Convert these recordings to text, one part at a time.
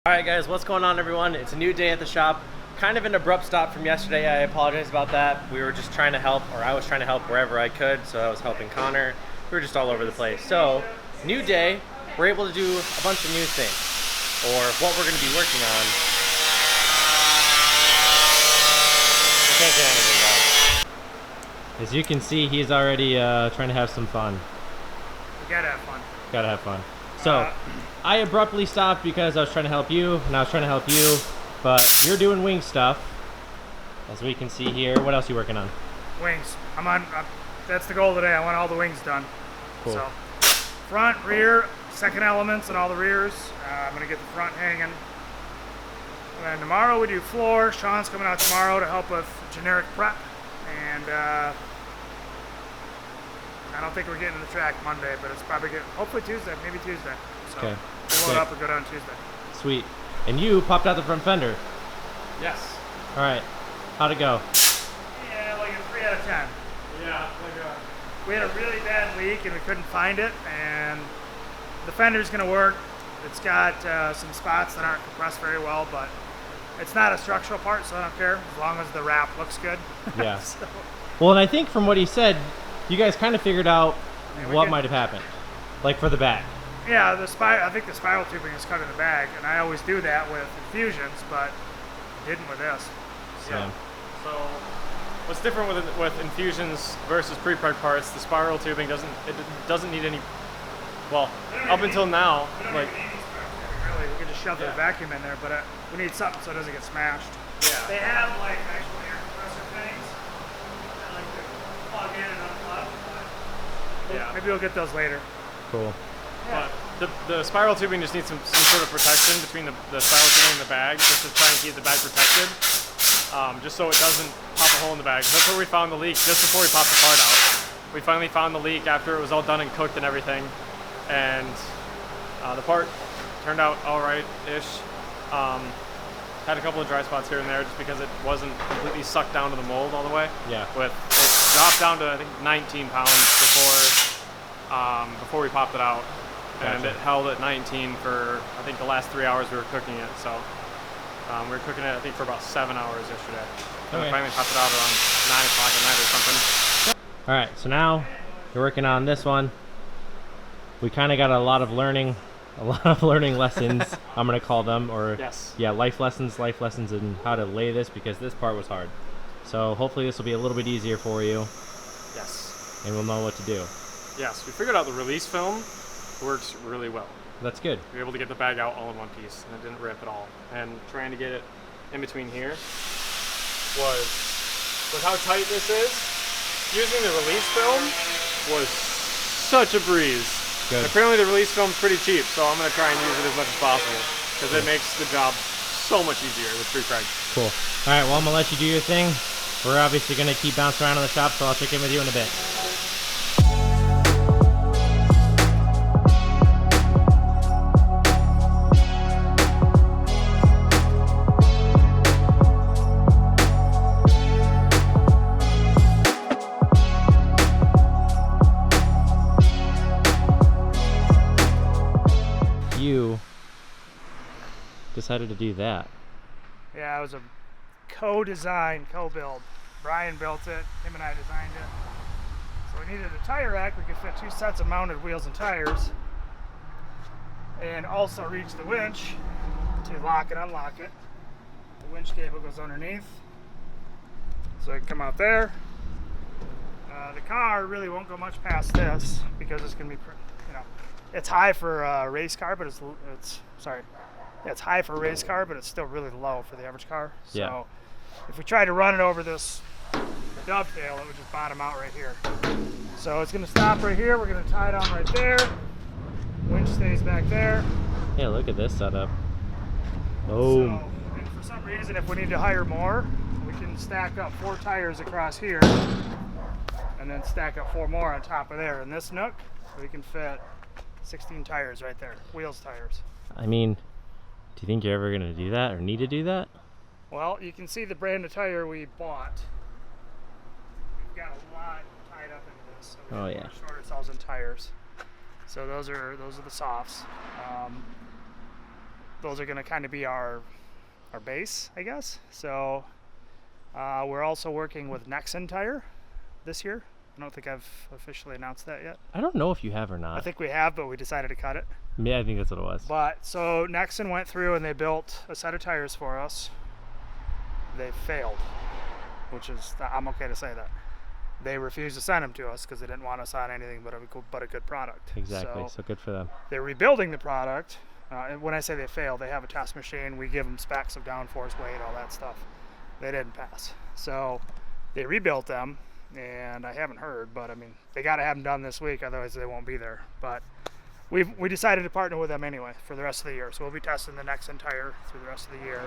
Alright guys, what's going on everyone? It's a new day at the shop. Kind of an abrupt stop from yesterday. I apologize about that. We were just trying to help, or I was trying to help wherever I could, so I was helping Connor. We were just all over the place. So, new day, we're able to do a bunch of new things, or what we're going to be working on. We can't get anything done. As you can see, he's already trying to have some fun. We gotta have fun. Gotta have fun. So, I abruptly stopped because I was trying to help you, and I was trying to help you, but you're doing wing stuff, as we can see here. What else are you working on? Wings. That's the goal today. I want all the wings done. Cool. So, front, rear, second elements and all the rears. I'm gonna get the front hanging. And then tomorrow we do floor. Sean's coming out tomorrow to help with generic prep. And I don't think we're getting to the track Monday, but it's probably good. Hopefully Tuesday, maybe Tuesday. So okay. We'll load up and go down Tuesday. Sweet. And you popped out the front fender. Yes. All right. How'd it go? Yeah, like a 3 out of 10. Yeah, we had a really bad leak and we couldn't find it, and the fender's gonna work. It's got some spots that aren't compressed very well, but it's not a structural part, so I don't care as long as the wrap looks good. Yeah. So, well, and I think from what he said, you guys kind of figured out what might have happened, like for the bag. Yeah, I think the spiral tubing is cut in the bag, and I always do that with infusions, but didn't with this. So. Yeah. So what's different with infusions versus pre-preg parts? The spiral tubing doesn't need any. Well, up until now, like really, we could just shove the vacuum in there, but we need something so it doesn't get smashed. Yeah. They have like actual air compressor things that like to plug in and unplug. But maybe we'll get those later. Cool. But the spiral tubing just needs some sort of protection between the spiral tubing and the bag, just to try and keep the bag protected, just so it doesn't pop a hole in the bag. That's where we found the leak, just before we popped the part out. We finally found the leak after it was all done and cooked and everything, and the part turned out all right-ish. Had a couple of dry spots here and there just because it wasn't completely sucked down to the mold all the way. Yeah. It dropped down to I think 19 pounds before we popped it out. Gotcha. And it held at 19 for, I think, the last 3 hours we were cooking it. So we were cooking it, I think, for about 7 hours yesterday. And we finally popped it out around 9 o'clock at night or something. All right, so now you're working on this one. We kind of got a lot of learning lessons, I'm going to call them, or life lessons in how to lay this, because this part was hard. So hopefully this will be a little bit easier for you. Yes. And we'll know what to do. Yes, we figured out the release film works really well. That's good. We were able to get the bag out all in one piece, and it didn't rip at all. And trying to get it in between here was, with how tight this is, using the release film was such a breeze. Good. Apparently the release film's pretty cheap, so I'm going to try and use it as much as possible, because it makes the job so much easier with pre-preg. Cool. All right, well, I'm going to let you do your thing. We're obviously going to keep bouncing around in the shop, so I'll check in with you in a bit. You decided to do that. Yeah, it was a co-design, co-build. Brian built it, him and I designed it. So we needed a tire rack. We could fit 2 sets of mounted wheels and tires, and also reach the winch to lock and unlock it. The winch cable goes underneath, so it can come out there. The car really won't go much past this because it's gonna be, it's high for a race car, but it's high for a race car, but it's still really low for the average car. So if we try to run it over this dovetail, it would just bottom out right here. So it's gonna stop right here. We're gonna tie it on right there. Winch stays back there. Yeah, look at this setup. Boom. So, and for some reason, if we need to hire more, we can stack up 4 tires across here, and then stack up 4 more on top of there. In this nook, we can fit 16 tires right there, wheels tires. I mean, do you think you're ever going to do that or need to do that? Well, you can see the brand of tire we bought. We've got a lot tied up into this, so we don't want to short ourselves in tires. So those are the softs. those are going to kind of be our base, I guess. So we're also working with Nexen Tire this year. I don't think I've officially announced that yet. I don't know if you have or not. I think we have, but we decided to cut it. Yeah, I think that's what it was. But so Nexen went through and they built a set of tires for us. They failed, which is, I'm okay to say that. They refused to send them to us because they didn't want us on anything but a good product. Exactly, so good for them. They're rebuilding the product. And when I say they failed, they have a test machine. We give them specs of downforce, weight, all that stuff. They didn't pass. So they rebuilt them, and I haven't heard, but I mean, they got to have them done this week, otherwise they won't be there. But we decided to partner with them anyway for the rest of the year. So we'll be testing the Nexen Tire through the rest of the year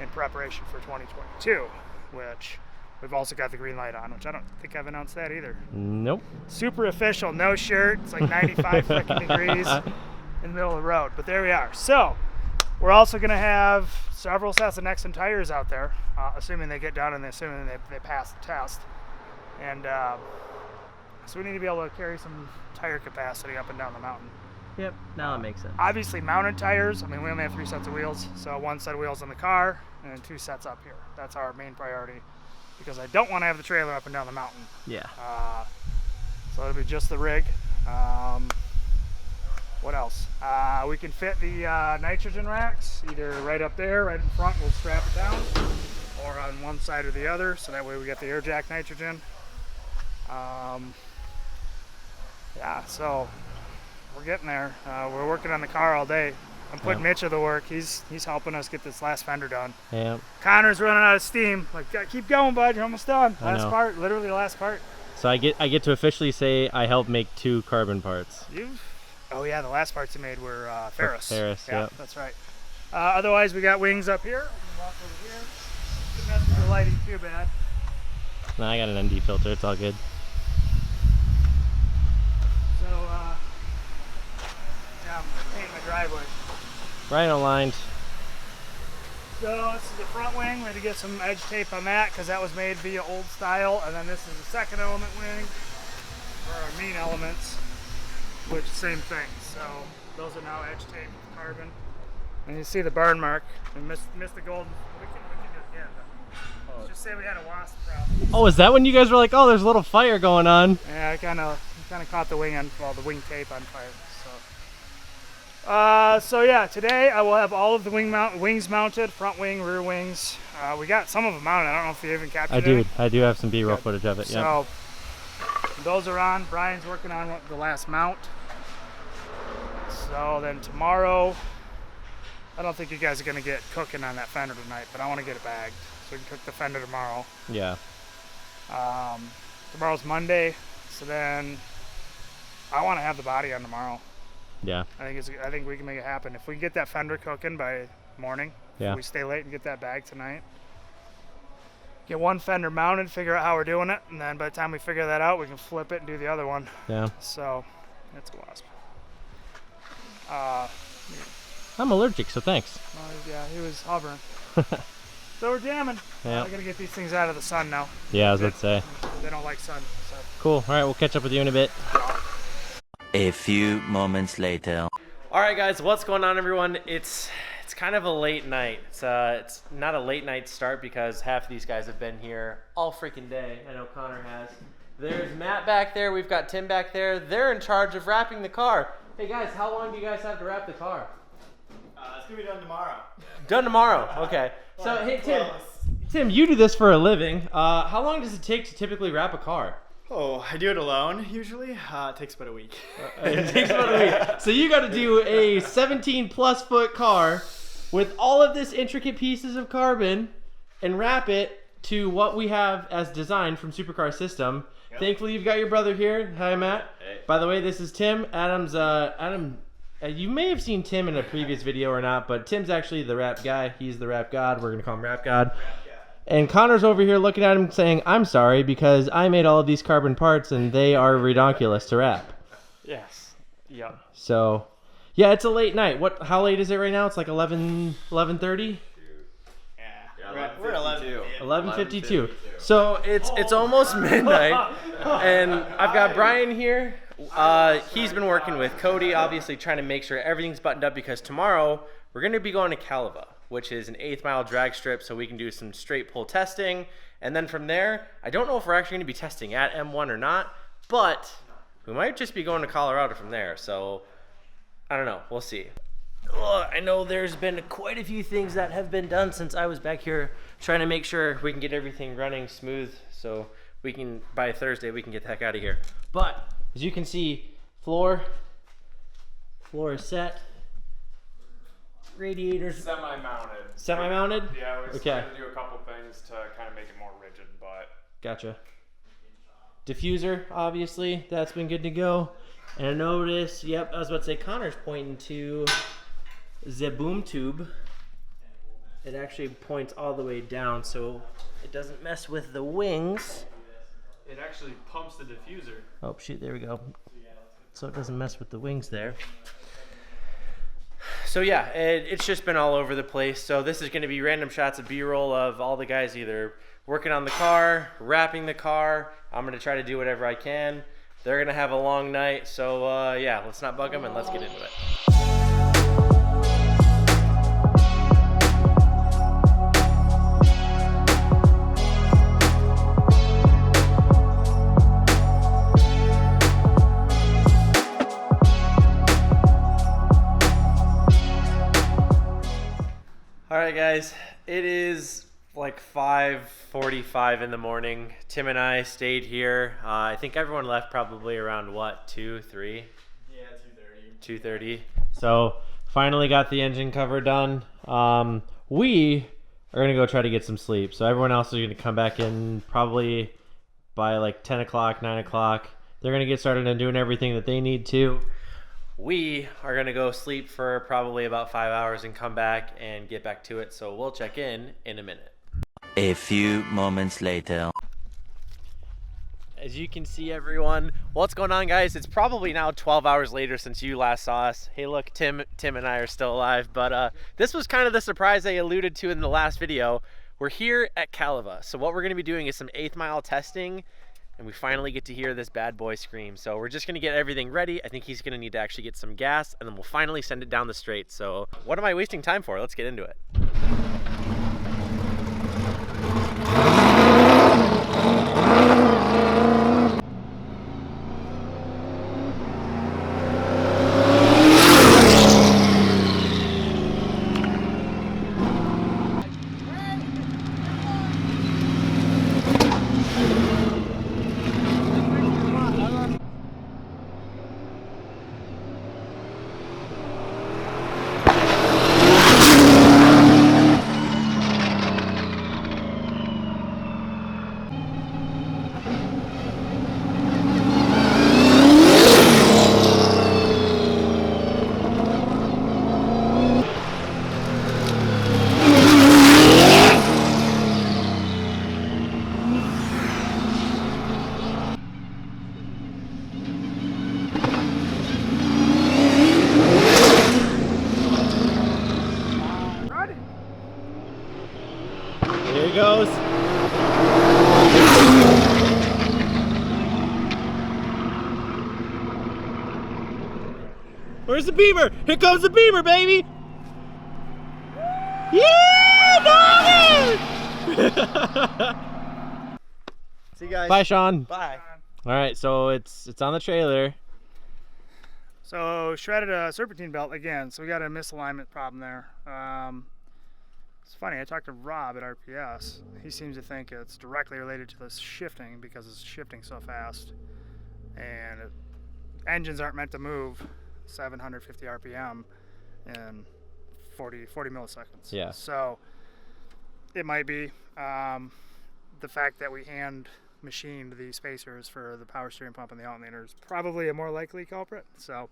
in preparation for 2022, which we've also got the green light on, which I don't think I've announced that either. Nope. Super official, no shirt. It's like 95 freaking degrees in the middle of the road, but there we are. So we're also going to have several sets of Nexen tires out there, assuming they get done and assuming they pass the test. And so we need to be able to carry some tire capacity up and down the mountain. Yep, now it makes sense. Obviously mounted tires, I mean, we only have 3 sets of wheels, so 1 set of wheels in the car and 2 sets up here. That's our main priority, because I don't want to have the trailer up and down the mountain. Yeah. So it'll be just the rig. What else? We can fit the nitrogen racks either right up there, right in front, we'll strap it down, or on one side or the other, so that way we get the air jack nitrogen. Yeah, so we're getting there. We're working on the car all day. I'm putting Mitch to the work. He's helping us get this last fender done. Yeah. Connor's running out of steam. Like, keep going, bud. You're almost done. Last part, literally the last part. So I get to officially say I helped make 2 carbon parts. Oh yeah, the last parts you made were ferrous. Ferrous, yeah. That's right. Otherwise, we got wings up here. We can walk over here. Didn't mess with the lighting too bad. No, I got an ND filter. It's all good. So, yeah, I'm painting my driveway. Rhino lined. So this is the front wing. We had to get some edge tape on that because that was made via old style. And then this is the second element wing for our main elements, which same thing. So those are now edge taped with carbon. And you see the burn mark. We missed the golden. We can just get it. Let's just say we had a wasp problem. Oh, is that when you guys were like, oh, there's a little fire going on? Yeah, I kind of caught the wing the wing tape on fire. So yeah, today I will have all of the wings mounted, front wing, rear wings. We got some of them mounted. I don't know if you even captured it. I do have some B-roll footage of it. Yeah. So those are on. Brian's working on the last mount. So then tomorrow, I don't think you guys are gonna get cooking on that fender tonight, but I want to get it bagged so we can cook the fender tomorrow. Yeah. Tomorrow's Monday, so then I want to have the body on tomorrow. Yeah. I think we can make it happen if we can get that fender cooking by morning. Yeah. If we stay late and get that bag tonight. Get one fender mounted, figure out how we're doing it, and then by the time we figure that out, we can flip it and do the other one. Yeah. So that's a wasp. I'm allergic, so thanks. Yeah, he was hovering. So we're jamming. Yeah. I gotta get these things out of the sun now. Yeah, I was about to say. They don't like sun. So. Cool. All right, we'll catch up with you in a bit. A few moments later. All right, guys, what's going on, everyone? It's kind of a late night. It's not a late night start because half of these guys have been here all freaking day. I know Connor has. There's Matt back there. We've got Tim back there. They're in charge of wrapping the car. Hey, guys, how long do you guys have to wrap the car? It's gonna be done tomorrow. Done tomorrow. Okay. So, hey, Tim, you do this for a living. How long does it take to typically wrap a car? Oh, I do it alone usually. It takes about a week. It takes about a week. So you got to do a 17+ foot car with all of this intricate pieces of carbon and wrap it to what we have as designed from Supercar System. Yep. Thankfully, you've got your brother here. Hi, Matt. Hey. By the way, this is Tim. Adam. You may have seen Tim in a previous video or not, but Tim's actually the wrap guy. He's the wrap god. We're gonna call him wrap god. And Connor's over here looking at him saying, I'm sorry because I made all of these carbon parts and they are redonkulous to wrap. Yes. Yeah. So, yeah, it's a late night. How late is it right now? It's like 11:30? Yeah, we're 11:52. So it's almost midnight, and I've got Brian here. He's been working with Cody, obviously trying to make sure everything's buttoned up because tomorrow we're going to be going to Calava, which is an 1/8 mile drag strip, so we can do some straight pull testing. And then from there, I don't know if we're actually going to be testing at M1 or not, but we might just be going to Colorado from there. So I don't know. We'll see. I know there's been quite a few things that have been done since I was back here trying to make sure we can get everything running smooth so we can, by Thursday, we can get the heck out of here. But as you can see, floor is set. Radiators Semi-mounted. semi-mounted? Yeah, we're Okay. trying to do a couple things to kind of make it more rigid, but Gotcha. Diffuser, obviously, that's been good to go. And I noticed, yep, I was about to say, Connor's pointing to the boom tube. It actually points all the way down, so it doesn't mess with the wings. it actually pumps the diffuser. Oh, shoot, there we go. So it doesn't mess with the wings there. So yeah, it's just been all over the place. So this is going to be random shots of B-roll of all the guys either working on the car, wrapping the car. I'm going to try to do whatever I can. They're going to have a long night. So yeah, let's not bug them and let's get into it. All right, guys, it is like 5:45 in the morning. Tim and I stayed here. I think everyone left probably around what, 2, 3? Yeah, 2:30. 2:30. So finally got the engine cover done. We are gonna go try to get some sleep. So everyone else is gonna come back in probably by like 10 o'clock, 9 o'clock. They're gonna get started on doing everything that they need to. We are gonna go sleep for probably about 5 hours and come back and get back to it. So we'll check in a minute. A few moments later. As you can see, everyone, what's going on, guys? It's probably now 12 hours later since you last saw us. Hey, look, Tim and I are still alive, but this was kind of the surprise I alluded to in the last video. We're here at Calava. So what we're gonna be doing is some 1/8 mile testing, and we finally get to hear this bad boy scream. So we're just gonna get everything ready. I think he's gonna need to actually get some gas, and then we'll finally send it down the straight. So what am I wasting time for? Let's get into it. Here he goes. Where's the beamer? Here comes the beamer, baby! Yeah, doggy! See you guys. Bye, Sean. Bye. All right, so it's on the trailer. So shredded a serpentine belt again, so we got a misalignment problem there. It's funny, I talked to Rob at RPS. He seems to think it's directly related to the shifting because it's shifting so fast. And engines aren't meant to move 750 RPM in 40 milliseconds. Yeah. So it might be the fact that we hand machined the spacers for the power steering pump and the alternator is probably a more likely culprit. So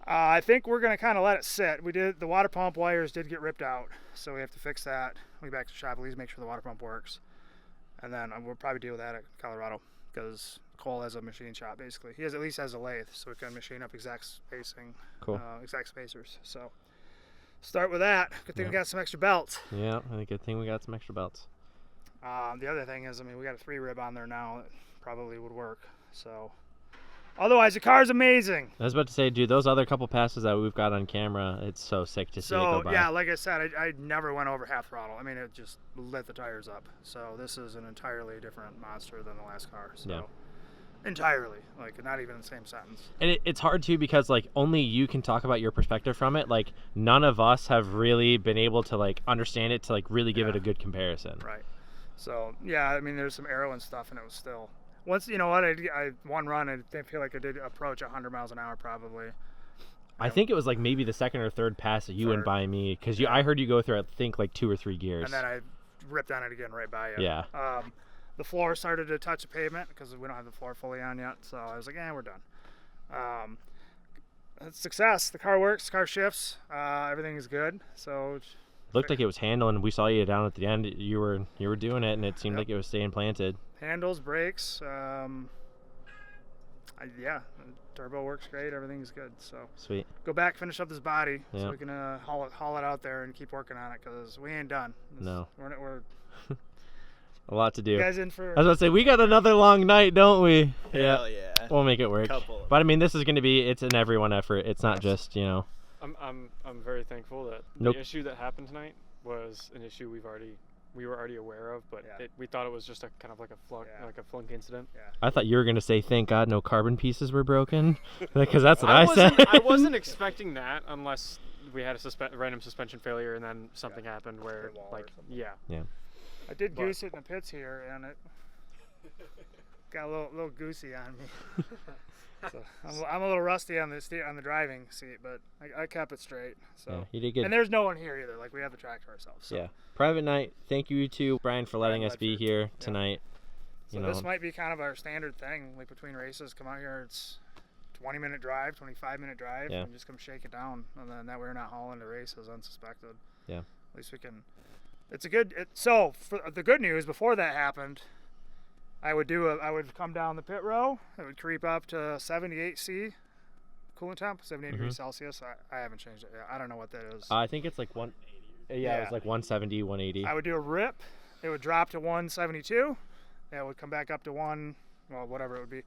I think we're going to kind of let it sit. The water pump wires did get ripped out, so we have to fix that. We'll be back to the shop, at least make sure the water pump works. And then we'll probably deal with that at Colorado because Cole has a machine shop basically. He at least has a lathe, so we can machine up exact spacing, Cool. Exact spacers. So start with that. Good thing we got some extra belts. Yeah, I think good thing we got some extra belts. The other thing is, I mean, we got a 3 rib on there now that probably would work. So Otherwise, the car's amazing. I was about to say, dude, those other couple passes that we've got on camera, it's so sick to see it go by. Yeah, like I said, I never went over half throttle. I mean, it just lit the tires up. So this is an entirely different monster than the last car. So Yeah. entirely, like not even in the same sentence. And it's hard too because like only you can talk about your perspective from it. Like none of us have really been able to like understand it to like really give it a good comparison. Right. So yeah, I mean, there's some aero and stuff, and it was still. Once, you know what, I one run, I feel like I did approach 100 miles an hour probably. I think it was like maybe the second or third pass that you went by me because I heard you go through I think like 2 or 3 gears. And then I ripped on it again right by you. Yeah. The floor started to touch the pavement because we don't have the floor fully on yet. So I was like, we're done. It's success. The car works. The car shifts. Everything is good. So looked like it was handling. We saw you down at the end. You were doing it, and it seemed like it was staying planted. Handles, brakes. Yeah, turbo works great. Everything's good. So Sweet. go back, finish up this body, Yeah. so we can haul it out there and keep working on it because we ain't done. No. We're A lot to do. you guys in for. I was about to say we got another long night, don't we? Hell yeah. We'll make it work. Couple. But I mean, this is going to be it's an everyone effort. It's not just I'm very thankful that Nope. the issue that happened tonight was an issue we were already aware of, but Yeah. we thought it was just a kind of like a flunk incident. I thought you were going to say thank God no carbon pieces were broken because that's what I said. I wasn't expecting that unless we had a random suspension failure and then something happened where Hit a wall or like something. yeah. I did goose it in the pits here, and it got a little goosey on me. So I'm a little rusty on the driving seat, but I kept it straight. So Yeah, you did good. And there's no one here either. Like we have the track to ourselves. So. Yeah. Private night. Thank you to Brian for letting Brian us be Ledford. here Yeah. tonight. So this might be kind of our standard thing. Like between races, come out here. It's 20-minute drive, 25-minute drive, Yeah. and just come shake it down. And then that way we're not hauling the races unsuspected. Yeah. At least we can. It's a good. So for the good news, before that happened, I would come down the pit row. It would creep up to 78 C, coolant temp, 78 degrees Celsius. I haven't changed it yet. I don't know what that is. I think it's like one. Yeah, it was like 170, 180. I would do a rip. It would drop to 172. It would come back up to whatever it would be.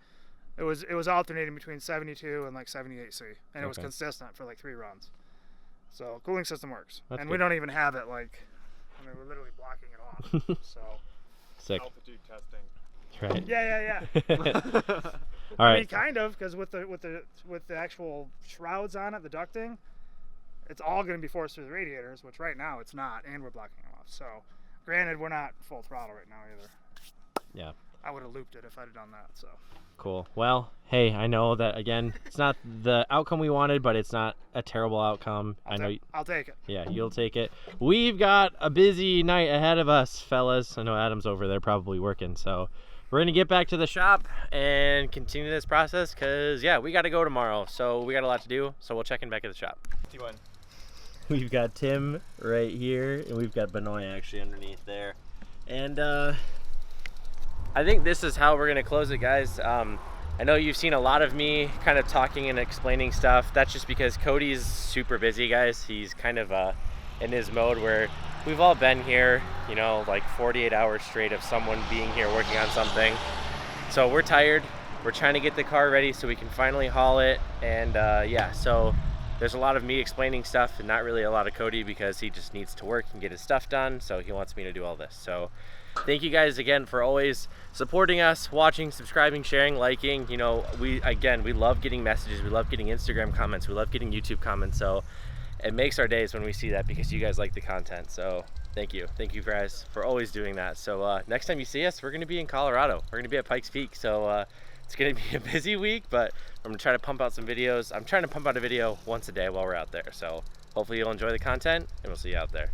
It was alternating between 72 and like 78 C, and it was Okay. consistent for like 3 runs. So cooling system works, That's and good. we don't even have it like. I mean, we're literally blocking it off. So. Sick. Altitude testing. Right. Yeah. All I mean, right. kind of, because with the actual shrouds on it, the ducting, it's all going to be forced through the radiators, which right now it's not, and we're blocking them off. So, granted, we're not full throttle right now either. Yeah. I would have looped it if I'd have done that. So. Cool. Well, hey, I know that again, it's not the outcome we wanted, but it's not a terrible outcome. I'll take it. Yeah, you'll take it. We've got a busy night ahead of us, fellas. I know Adam's over there probably working, so we're gonna get back to the shop and continue this process because we got to go tomorrow, so we got a lot to do. So we'll check in back at the shop. T1. We've got Tim right here, and we've got Benoit actually underneath there, and I think this is how we're gonna close it, guys. I know you've seen a lot of me kind of talking and explaining stuff. That's just because Cody's super busy, guys. He's kind of in his mode where we've all been here, like 48 hours straight of someone being here working on something. So we're tired. We're trying to get the car ready so we can finally haul it. And so there's a lot of me explaining stuff and not really a lot of Cody because he just needs to work and get his stuff done. So he wants me to do all this. So thank you guys again for always supporting us, watching, subscribing, sharing, liking. We love getting messages. We love getting Instagram comments. We love getting YouTube comments. So it makes our days when we see that because you guys like the content. So thank you guys for always doing that. So next time you see us, we're going to be in Colorado. We're going to be at Pikes Peak. So it's going to be a busy week, but I'm going to try to pump out some videos. I'm trying to pump out a video once a day while we're out there. So hopefully you'll enjoy the content, and we'll see you out there.